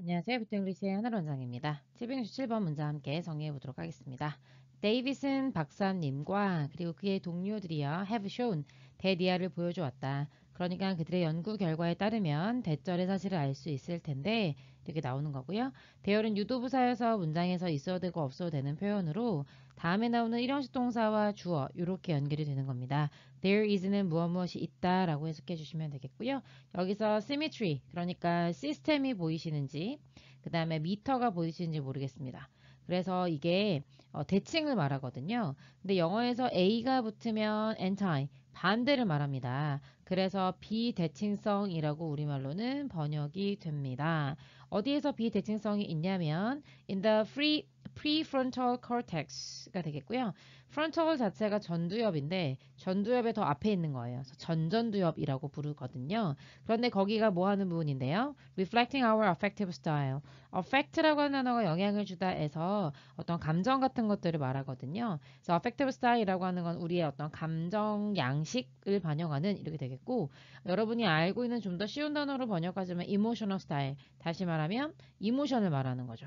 안녕하세요. 빅잉글리시의 하늘 원장입니다. 767번 문장 함께 정리해 보도록 하겠습니다. 데이빗은 박사님과 그리고 그의 동료들이여 have shown 대디아를 보여주었다. 그러니까 그들의 연구 결과에 따르면 대절의 사실을 알 수 있을 텐데 이렇게 나오는 거고요. 대열은 유도부사여서 문장에서 있어도 되고 없어도 되는 표현으로 다음에 나오는 일형식 동사와 주어 이렇게 연결이 되는 겁니다. There is는 무엇 무엇이 있다 라고 해석해 주시면 되겠고요. 여기서 symmetry 그러니까 시스템이 보이시는지 그 다음에 미터가 보이시는지 모르겠습니다. 그래서 이게 대칭을 말하거든요. 근데 영어에서 A가 붙으면 anti 반대를 말합니다. 그래서 비대칭성이라고 우리말로는 번역이 됩니다. 어디에서 비대칭성이 있냐면 in the prefrontal cortex가 되겠고요. frontal 자체가 전두엽인데 전두엽의 더 앞에 있는 거예요. 그래서 전전두엽이라고 부르거든요. 그런데 거기가 뭐 하는 부분인데요. reflecting our affective style. affect라고 하는 단어가 영향을 주다에서 어떤 감정 같은 것들을 말하거든요. 그래서 affective style이라고 하는 건 우리의 어떤 감정 양식을 반영하는 이렇게 되겠고 여러분이 알고 있는 좀 더 쉬운 단어로 번역하자면 emotional style. 다시 말하면 이모션을 말하는 거죠.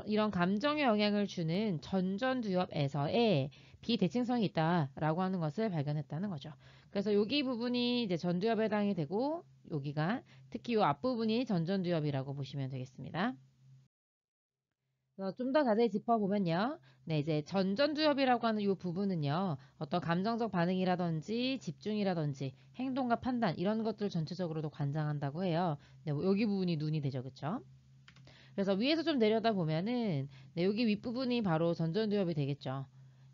이런 감정에 영향을 주는 전전두엽에서의 비대칭성이 있다라고 하는 것을 발견했다는 거죠. 그래서 여기 부분이 이제 전두엽에 해당이 되고 여기가 특히 이 앞부분이 전전두엽이라고 보시면 되겠습니다. 좀 더 자세히 짚어보면요. 네, 이제 전전두엽이라고 하는 이 부분은요. 어떤 감정적 반응이라든지 집중이라든지 행동과 판단 이런 것들 전체적으로도 관장한다고 해요. 네, 여기 부분이 눈이 되죠. 그쵸? 그래서 위에서 좀 내려다 보면은 네, 여기 윗부분이 바로 전전두엽이 되겠죠.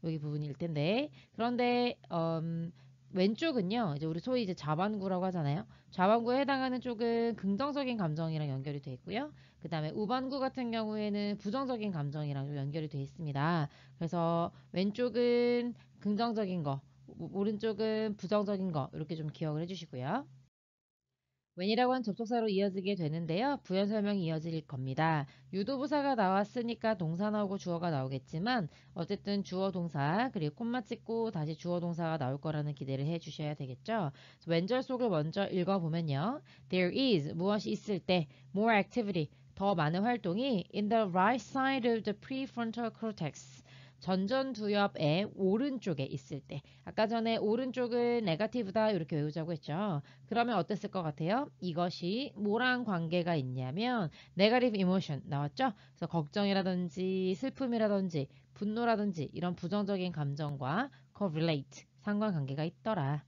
여기 부분일 텐데 그런데 왼쪽은요. 이제 우리 소위 이제 자반구라고 하잖아요. 자반구에 해당하는 쪽은 긍정적인 감정이랑 연결이 되어 있고요. 그 다음에 우반구 같은 경우에는 부정적인 감정이랑 좀 연결이 되어 있습니다. 그래서 왼쪽은 긍정적인 거, 오른쪽은 부정적인 거 이렇게 좀 기억을 해주시고요. when이라고 하는 접속사로 이어지게 되는데요. 부연 설명이 이어질 겁니다. 유도부사가 나왔으니까 동사 나오고 주어가 나오겠지만 어쨌든 주어 동사 그리고 콤마 찍고 다시 주어 동사가 나올 거라는 기대를 해 주셔야 되겠죠. 왼절 속을 먼저 읽어보면요. There is 무엇이 있을 때 more activity 더 많은 활동이 in the right side of the prefrontal cortex 전전두엽의 오른쪽에 있을 때 아까 전에 오른쪽은 네거티브다 이렇게 외우자고 했죠. 그러면 어땠을 것 같아요? 이것이 뭐랑 관계가 있냐면 네거티브 이모션 나왔죠? 그래서 걱정이라든지 슬픔이라든지 분노라든지 이런 부정적인 감정과 correlate 상관관계가 있더라.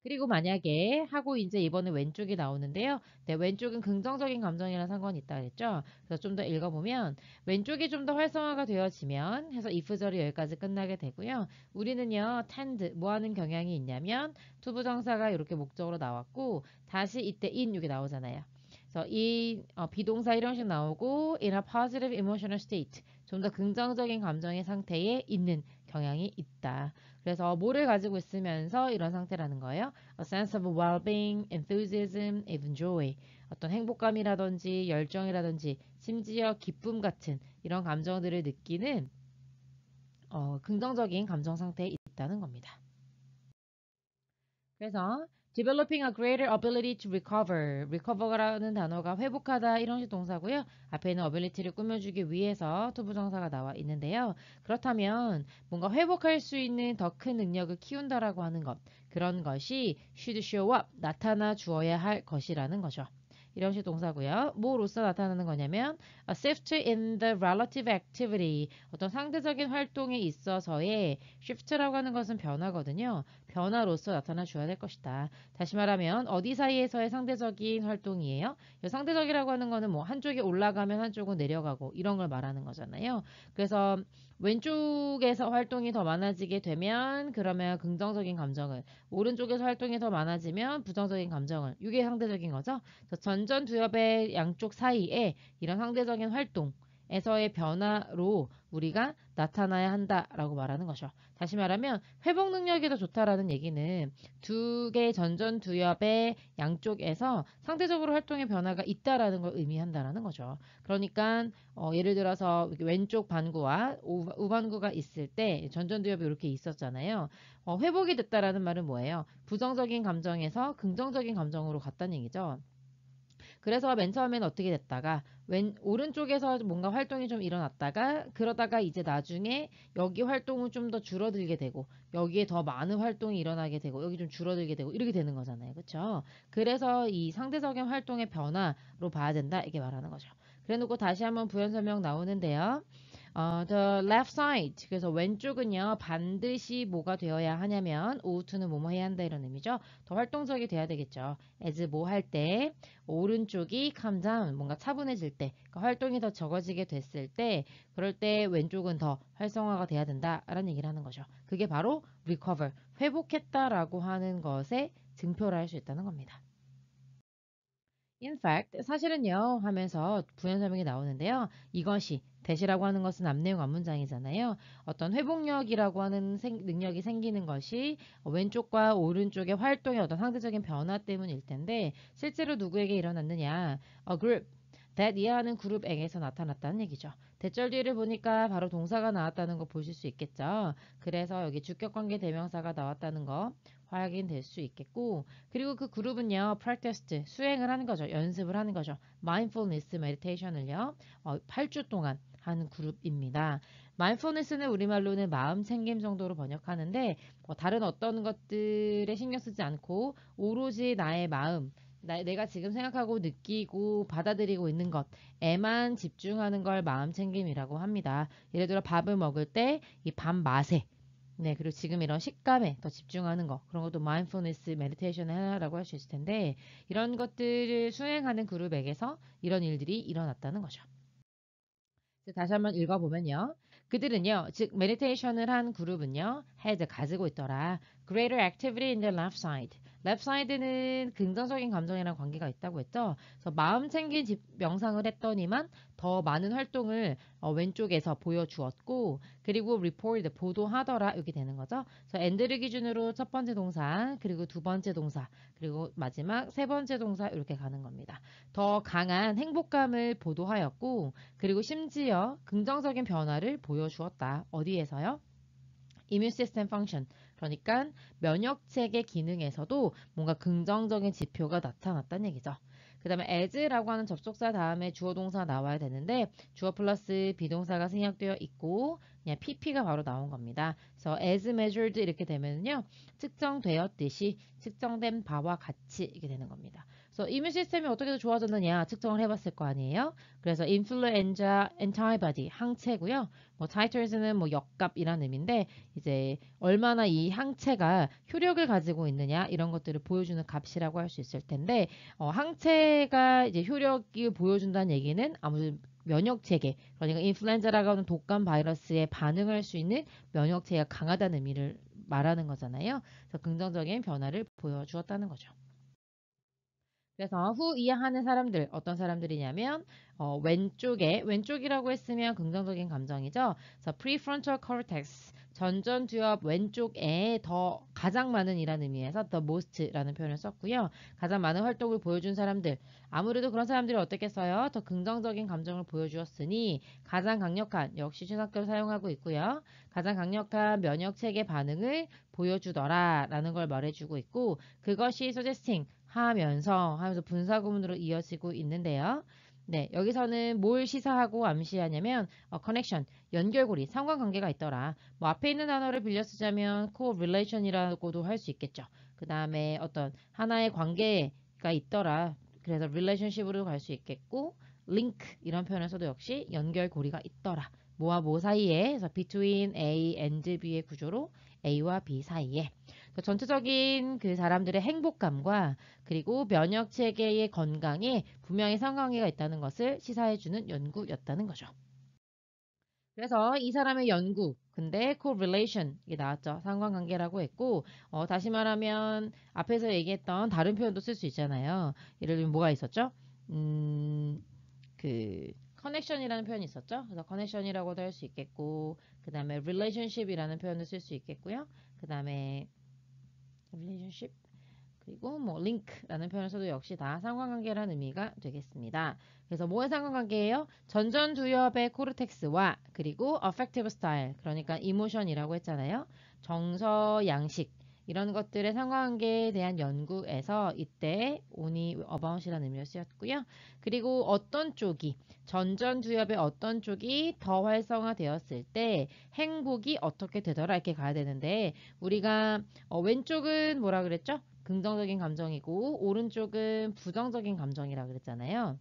그리고 만약에 하고 이제 이번에 왼쪽이 나오는데요. 네, 왼쪽은 긍정적인 감정이랑 상관이 있다 그랬죠. 그래서 좀 더 읽어보면 왼쪽이 좀 더 활성화가 되어지면 해서 if절이 여기까지 끝나게 되고요. 우리는요, tend 뭐 하는 경향이 있냐면 투부정사가 이렇게 목적으로 나왔고 다시 이때 in 이게 나오잖아요. 그래서 이 비동사 이런 식 나오고 in a positive emotional state 좀 더 긍정적인 감정의 상태에 있는 경향이 있다. 그래서 뭐를 가지고 있으면서 이런 상태라는 거예요. A sense of well-being, enthusiasm, even joy. 어떤 행복감이라든지 열정이라든지 심지어 기쁨 같은 이런 감정들을 느끼는 긍정적인 감정 상태에 있다는 겁니다. 그래서 developing a greater ability to recover. recover라는 단어가 회복하다 이런 식 동사고요. 앞에 있는 ability를 꾸며주기 위해서 투부정사가 나와 있는데요. 그렇다면 뭔가 회복할 수 있는 더 큰 능력을 키운다라고 하는 것. 그런 것이 should show up. 나타나 주어야 할 것이라는 거죠. 이런 식 동사고요. 뭐로서 나타나는 거냐면 a shift in the relative activity. 어떤 상대적인 활동에 있어서의 shift라고 하는 것은 변화거든요. 변화로서 나타나 줘야 될 것이다. 다시 말하면 어디 사이에서의 상대적인 활동이에요? 이 상대적이라고 하는 거는 뭐 한쪽이 올라가면 한쪽은 내려가고 이런 걸 말하는 거잖아요. 그래서 왼쪽에서 활동이 더 많아지게 되면 그러면 긍정적인 감정을 오른쪽에서 활동이 더 많아지면 부정적인 감정을 이게 상대적인 거죠. 전전 두엽의 양쪽 사이에 이런 상대적인 활동 에서의 변화로 우리가 나타나야 한다라고 말하는 거죠. 다시 말하면 회복 능력이 더 좋다라는 얘기는 두 개의 전전두엽의 양쪽에서 상대적으로 활동의 변화가 있다라는 걸 의미한다라는 거죠. 그러니까 예를 들어서 왼쪽 반구와 우반구가 있을 때 전전두엽이 이렇게 있었잖아요. 회복이 됐다라는 말은 뭐예요? 부정적인 감정에서 긍정적인 감정으로 갔다는 얘기죠. 그래서 맨 처음에는 어떻게 됐다가 오른쪽에서 뭔가 활동이 좀 일어났다가 그러다가 이제 나중에 여기 활동은 좀 더 줄어들게 되고 여기에 더 많은 활동이 일어나게 되고 여기 좀 줄어들게 되고 이렇게 되는 거잖아요. 그렇죠? 그래서 이 상대적인 활동의 변화로 봐야 된다 이게 말하는 거죠. 그래 놓고 다시 한번 부연 설명 나오는데요. the left side. 그래서 왼쪽은요, 반드시 뭐가 되어야 하냐면, oughto는 뭐뭐 해야 한다 이런 의미죠. 더 활동적이 돼야 되겠죠. as 뭐 할 때, 오른쪽이 calm down, 뭔가 차분해질 때, 그러니까 활동이 더 적어지게 됐을 때, 그럴 때 왼쪽은 더 활성화가 돼야 된다라는 얘기를 하는 거죠. 그게 바로 recover, 회복했다라고 하는 것에 증표를 할 수 있다는 겁니다. In fact, 사실은요 하면서 부연 설명이 나오는데요. 이것이 대시라고 하는 것은 앞내용 앞문장이잖아요. 어떤 회복력이라고 하는 능력이 생기는 것이 왼쪽과 오른쪽의 활동의 어떤 상대적인 변화 때문일 텐데 실제로 누구에게 일어났느냐? A group that 이해하는 그룹에게서 나타났다는 얘기죠. 대절 뒤를 보니까 바로 동사가 나왔다는 거 보실 수 있겠죠. 그래서 여기 주격관계 대명사가 나왔다는 거 확인될 수 있겠고 그리고 그 그룹은요, practiced, 수행을 하는 거죠. 연습을 하는 거죠. mindfulness meditation을요, 8주 동안 하는 그룹입니다. mindfulness는 우리말로는 마음 챙김 정도로 번역하는데, 다른 어떤 것들에 신경 쓰지 않고, 오로지 나의 마음, 내가 지금 생각하고 느끼고 받아들이고 있는 것에만 집중하는 걸 마음 챙김이라고 합니다. 예를 들어 밥을 먹을 때 이 밥 맛에 네, 그리고 지금 이런 식감에 더 집중하는 거, 그런 것도 마인드풀니스 메디테이션을 하라고 할 수 있을 텐데, 이런 것들을 수행하는 그룹에게서 이런 일들이 일어났다는 거죠. 다시 한번 읽어보면요. 그들은요, 즉, 메디테이션을 한 그룹은요, had 가지고 있더라. Greater activity in the left side. left side는 긍정적인 감정이랑 관계가 있다고 했죠. 그래서 마음 챙긴 명상을 했더니만 더 많은 활동을 왼쪽에서 보여주었고, 그리고 report, 보도하더라. 이렇게 되는 거죠. 그래서 and를 기준으로 첫 번째 동사, 그리고 두 번째 동사, 그리고 마지막 세 번째 동사 이렇게 가는 겁니다. 더 강한 행복감을 보도하였고, 그리고 심지어 긍정적인 변화를 보여주었다. 어디에서요? immune system function. 그러니까 면역체계 기능에서도 뭔가 긍정적인 지표가 나타났다는 얘기죠. 그 다음에 as라고 하는 접속사 다음에 주어 동사 나와야 되는데 주어 플러스 비동사가 생략되어 있고 그냥 pp가 바로 나온 겁니다. 그래서 as measured 이렇게 되면요. 측정되었듯이 측정된 바와 같이 이렇게 되는 겁니다. 그래서 이뮤 시스템이 어떻게 더 좋아졌느냐 측정을 해봤을 거 아니에요. 그래서 influenza antibody 항체고요. 뭐 titers는 뭐 역값이라는 의미인데 이제 얼마나 이 항체가 효력을 가지고 있느냐 이런 것들을 보여주는 값이라고 할 수 있을 텐데 항체가 이제 효력을 보여준다는 얘기는 아무래도 면역 체계 그러니까 인플루엔자라고 하는 독감 바이러스에 반응할 수 있는 면역 체계가 강하다는 의미를 말하는 거잖아요. 그래서 긍정적인 변화를 보여주었다는 거죠. 그래서 후 이해하는 사람들 어떤 사람들이냐면 왼쪽이라고 했으면 긍정적인 감정이죠. 그래서 prefrontal cortex 전전두엽 왼쪽에 더 가장 많은 이라는 의미에서 the most라는 표현을 썼고요. 가장 많은 활동을 보여준 사람들 아무래도 그런 사람들이 어떻겠어요? 더 긍정적인 감정을 보여주었으니 가장 강력한 역시 최상급을 사용하고 있고요. 가장 강력한 면역체계 반응을 보여주더라라는 걸 말해주고 있고 그것이 suggesting 하면서 분사구문으로 이어지고 있는데요. 네, 여기서는 뭘 시사하고 암시하냐면 커넥션, 연결고리, 상관관계가 있더라. 뭐 앞에 있는 단어를 빌려 쓰자면 correlation이라고도 할 수 있겠죠. 그 다음에 어떤 하나의 관계가 있더라. 그래서 relationship으로 갈 수 있겠고 link 이런 표현에서도 역시 연결고리가 있더라. 뭐와 뭐 사이에 그래서 between A and B의 구조로 A와 B 사이에 전체적인 그 사람들의 행복감과 그리고 면역 체계의 건강에 분명히 상관관계가 있다는 것을 시사해주는 연구였다는 거죠. 그래서 이 사람의 연구, 근데 correlation 이게 나왔죠. 상관관계라고 했고 다시 말하면 앞에서 얘기했던 다른 표현도 쓸 수 있잖아요. 예를 들면 뭐가 있었죠? 그 커넥션이라는 표현이 있었죠. 그래서 커넥션이라고도 할 수 있겠고 그 다음에 relationship이라는 표현을 쓸 수 있겠고요. 그 다음에 relationship 그리고 뭐 링크라는 표현을 써도 역시 다 상관관계라는 의미가 되겠습니다. 그래서 뭐의 상관관계예요? 전전두엽의 코르텍스와 그리고 affective style 그러니까 emotion이라고 했잖아요. 정서 양식 이런 것들의 상관관계에 대한 연구에서 이때 only about이라는 의미로 쓰였고요. 그리고 어떤 쪽이 전전주엽의 어떤 쪽이 더 활성화되었을 때 행복이 어떻게 되더라 이렇게 가야 되는데 우리가 왼쪽은 뭐라 그랬죠? 긍정적인 감정이고 오른쪽은 부정적인 감정이라 그랬잖아요.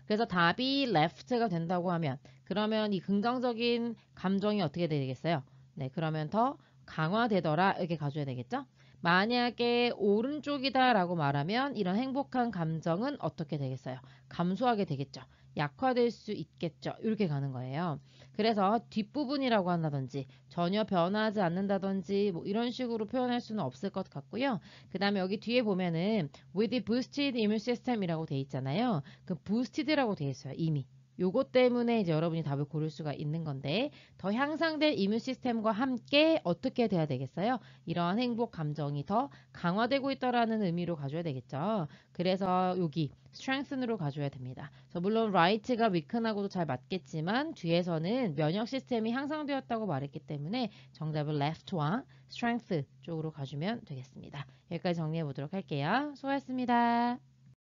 그래서 답이 left가 된다고 하면 그러면 이 긍정적인 감정이 어떻게 되겠어요? 네, 그러면 더 강화되더라 이렇게 가져야 되겠죠? 만약에 오른쪽이다라고 말하면 이런 행복한 감정은 어떻게 되겠어요? 감소하게 되겠죠. 약화될 수 있겠죠. 이렇게 가는 거예요. 그래서 뒷부분이라고 한다든지 전혀 변하지 않는다든지 뭐 이런 식으로 표현할 수는 없을 것 같고요. 그 다음에 여기 뒤에 보면은 with boosted immune system이라고 돼 있잖아요. 그 boosted라고 돼 있어요. 이미. 요것 때문에 이제 여러분이 답을 고를 수가 있는 건데 더 향상된 이뮤 시스템과 함께 어떻게 돼야 되겠어요? 이러한 행복 감정이 더 강화되고 있다라는 의미로 가져야 되겠죠. 그래서 여기 strengthen으로 가져야 됩니다. 물론 right가 weaken하고도 잘 맞겠지만 뒤에서는 면역 시스템이 향상되었다고 말했기 때문에 정답은 left와 strength 쪽으로 가주면 되겠습니다. 여기까지 정리해 보도록 할게요. 수고하셨습니다.